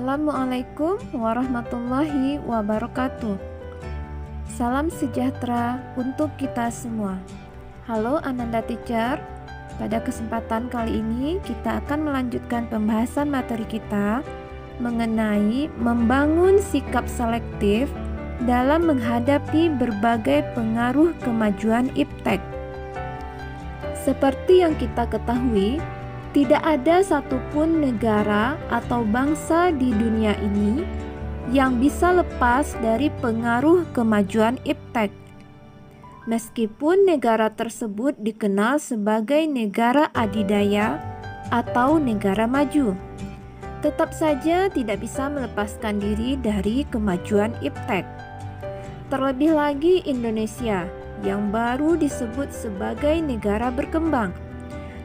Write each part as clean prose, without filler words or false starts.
Assalamualaikum warahmatullahi wabarakatuh. Salam sejahtera untuk kita semua. Halo Ananda Teacher. Pada kesempatan kali ini kita akan melanjutkan pembahasan materi kita mengenai membangun sikap selektif dalam menghadapi berbagai pengaruh kemajuan iptek. Seperti yang kita ketahui, tidak ada satupun negara atau bangsa di dunia ini yang bisa lepas dari pengaruh kemajuan iptek. Meskipun negara tersebut dikenal sebagai negara adidaya atau negara maju, tetap saja tidak bisa melepaskan diri dari kemajuan iptek. Terlebih lagi Indonesia yang baru disebut sebagai negara berkembang.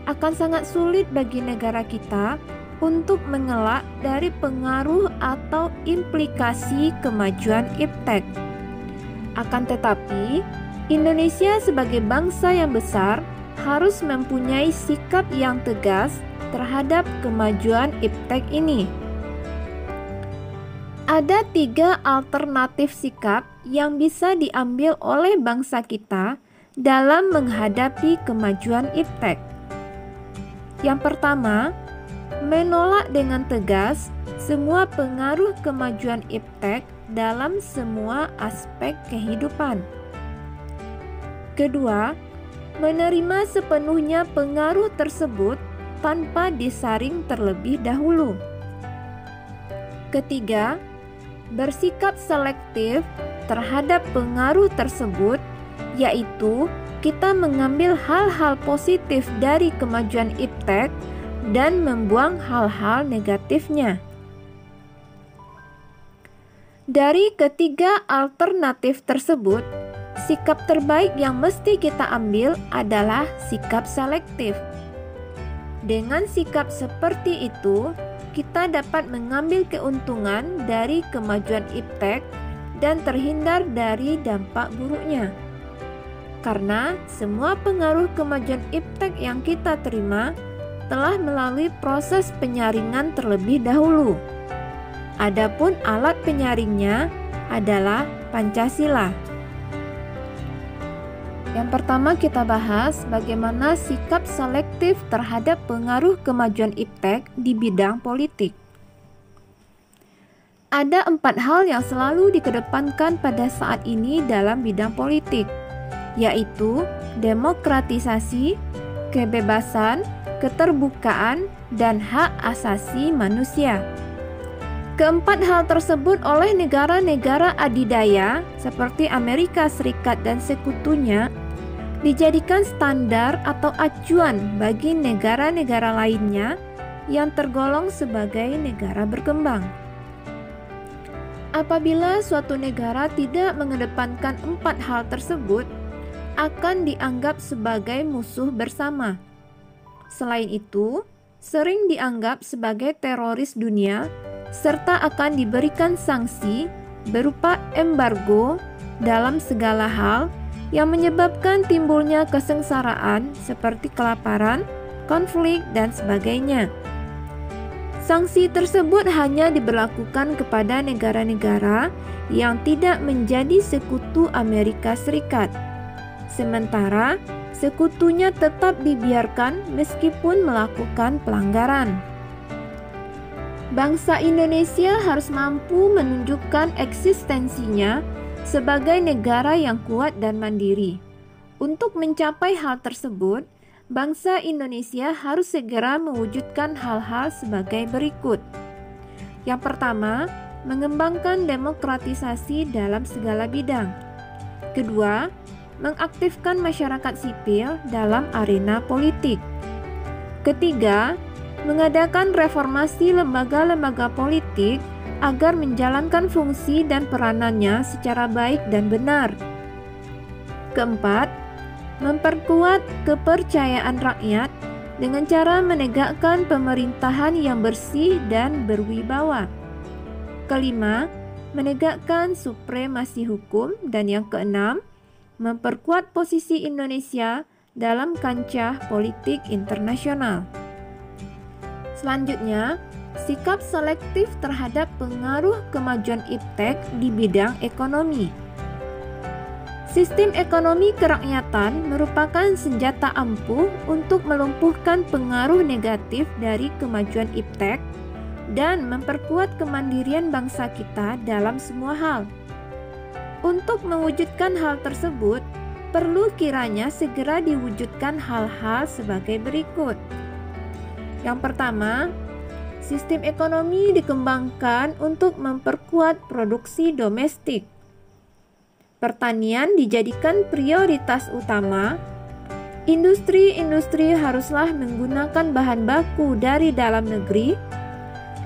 Akan sangat sulit bagi negara kita untuk mengelak dari pengaruh atau implikasi kemajuan iptek. Akan tetapi, Indonesia sebagai bangsa yang besar harus mempunyai sikap yang tegas terhadap kemajuan iptek ini. Ada 3 alternatif sikap yang bisa diambil oleh bangsa kita dalam menghadapi kemajuan iptek. Yang pertama, menolak dengan tegas semua pengaruh kemajuan iptek dalam semua aspek kehidupan. Kedua, menerima sepenuhnya pengaruh tersebut tanpa disaring terlebih dahulu. Ketiga, bersikap selektif terhadap pengaruh tersebut, yaitu kita mengambil hal-hal positif dari kemajuan iptek dan membuang hal-hal negatifnya. Dari ketiga alternatif tersebut, sikap terbaik yang mesti kita ambil adalah sikap selektif. Dengan sikap seperti itu, kita dapat mengambil keuntungan dari kemajuan iptek dan terhindar dari dampak buruknya. Karena semua pengaruh kemajuan iptek yang kita terima telah melalui proses penyaringan terlebih dahulu. Adapun alat penyaringnya adalah Pancasila. Yang pertama kita bahas bagaimana sikap selektif terhadap pengaruh kemajuan iptek di bidang politik. Ada 4 hal yang selalu dikedepankan pada saat ini dalam bidang politik, yaitu demokratisasi, kebebasan, keterbukaan, dan hak asasi manusia. Keempat hal tersebut oleh negara-negara adidaya seperti Amerika Serikat dan sekutunya dijadikan standar atau acuan bagi negara-negara lainnya yang tergolong sebagai negara berkembang. Apabila suatu negara tidak mengedepankan 4 hal tersebut, akan dianggap sebagai musuh bersama. Selain itu, sering dianggap sebagai teroris dunia serta akan diberikan sanksi berupa embargo dalam segala hal yang menyebabkan timbulnya kesengsaraan seperti kelaparan, konflik, dan sebagainya. Sanksi tersebut hanya diberlakukan kepada negara-negara yang tidak menjadi sekutu Amerika Serikat. Sementara sekutunya tetap dibiarkan meskipun melakukan pelanggaran. Bangsa Indonesia harus mampu menunjukkan eksistensinya sebagai negara yang kuat dan mandiri. Untuk mencapai hal tersebut, bangsa Indonesia harus segera mewujudkan hal-hal sebagai berikut. Yang pertama, mengembangkan demokratisasi dalam segala bidang. Kedua, mengaktifkan masyarakat sipil dalam arena politik. Ketiga, mengadakan reformasi lembaga-lembaga politik agar menjalankan fungsi dan peranannya secara baik dan benar. Keempat, memperkuat kepercayaan rakyat dengan cara menegakkan pemerintahan yang bersih dan berwibawa. Kelima, menegakkan supremasi hukum. Dan yang keenam, memperkuat posisi Indonesia dalam kancah politik internasional. Selanjutnya, sikap selektif terhadap pengaruh kemajuan iptek di bidang ekonomi. Sistem ekonomi kerakyatan merupakan senjata ampuh untuk melumpuhkan pengaruh negatif dari kemajuan iptek dan memperkuat kemandirian bangsa kita dalam semua hal. Untuk mewujudkan hal tersebut, perlu kiranya segera diwujudkan hal-hal sebagai berikut. Yang pertama, sistem ekonomi dikembangkan untuk memperkuat produksi domestik. Pertanian dijadikan prioritas utama. Industri-industri haruslah menggunakan bahan baku dari dalam negeri.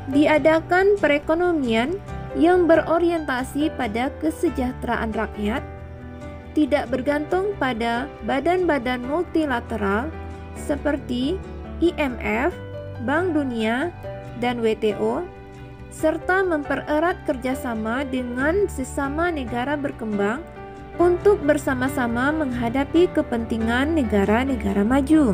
Diadakan perekonomian yang berorientasi pada kesejahteraan rakyat, tidak bergantung pada badan-badan multilateral seperti IMF, Bank Dunia, dan WTO, serta mempererat kerjasama dengan sesama negara berkembang untuk bersama-sama menghadapi kepentingan negara-negara maju.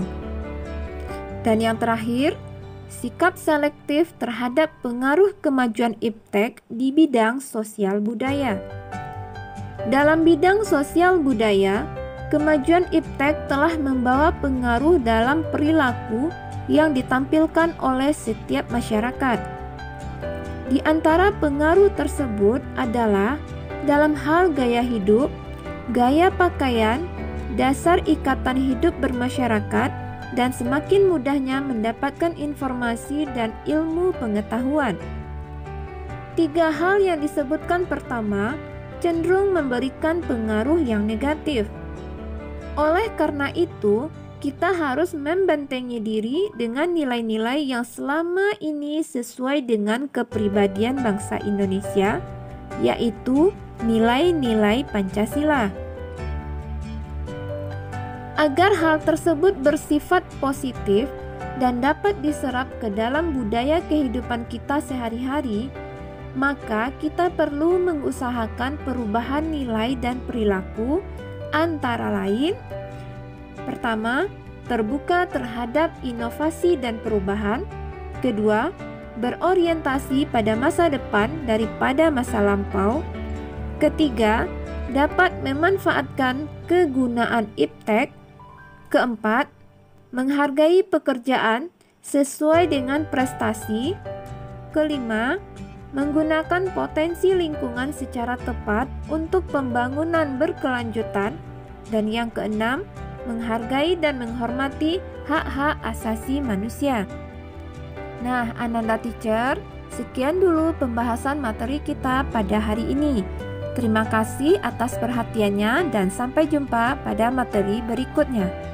Dan yang terakhir, sikap selektif terhadap pengaruh kemajuan iptek di bidang sosial budaya. Dalam bidang sosial budaya, kemajuan iptek telah membawa pengaruh dalam perilaku yang ditampilkan oleh setiap masyarakat. Di antara pengaruh tersebut adalah dalam hal gaya hidup, gaya pakaian, dasar ikatan hidup bermasyarakat, dan semakin mudahnya mendapatkan informasi dan ilmu pengetahuan. 3 hal yang disebutkan pertama cenderung memberikan pengaruh yang negatif. Oleh karena itu, kita harus membentengi diri dengan nilai-nilai yang selama ini sesuai dengan kepribadian bangsa Indonesia, yaitu nilai-nilai Pancasila. Agar hal tersebut bersifat positif dan dapat diserap ke dalam budaya kehidupan kita sehari-hari, maka kita perlu mengusahakan perubahan nilai dan perilaku, antara lain: pertama, terbuka terhadap inovasi dan perubahan. Kedua, berorientasi pada masa depan daripada masa lampau. Ketiga, dapat memanfaatkan kegunaan iptek. Keempat, menghargai pekerjaan sesuai dengan prestasi. Kelima, menggunakan potensi lingkungan secara tepat untuk pembangunan berkelanjutan. Dan yang keenam, menghargai dan menghormati hak-hak asasi manusia. Nah, Ananda Teacher, sekian dulu pembahasan materi kita pada hari ini. Terima kasih atas perhatiannya dan sampai jumpa pada materi berikutnya.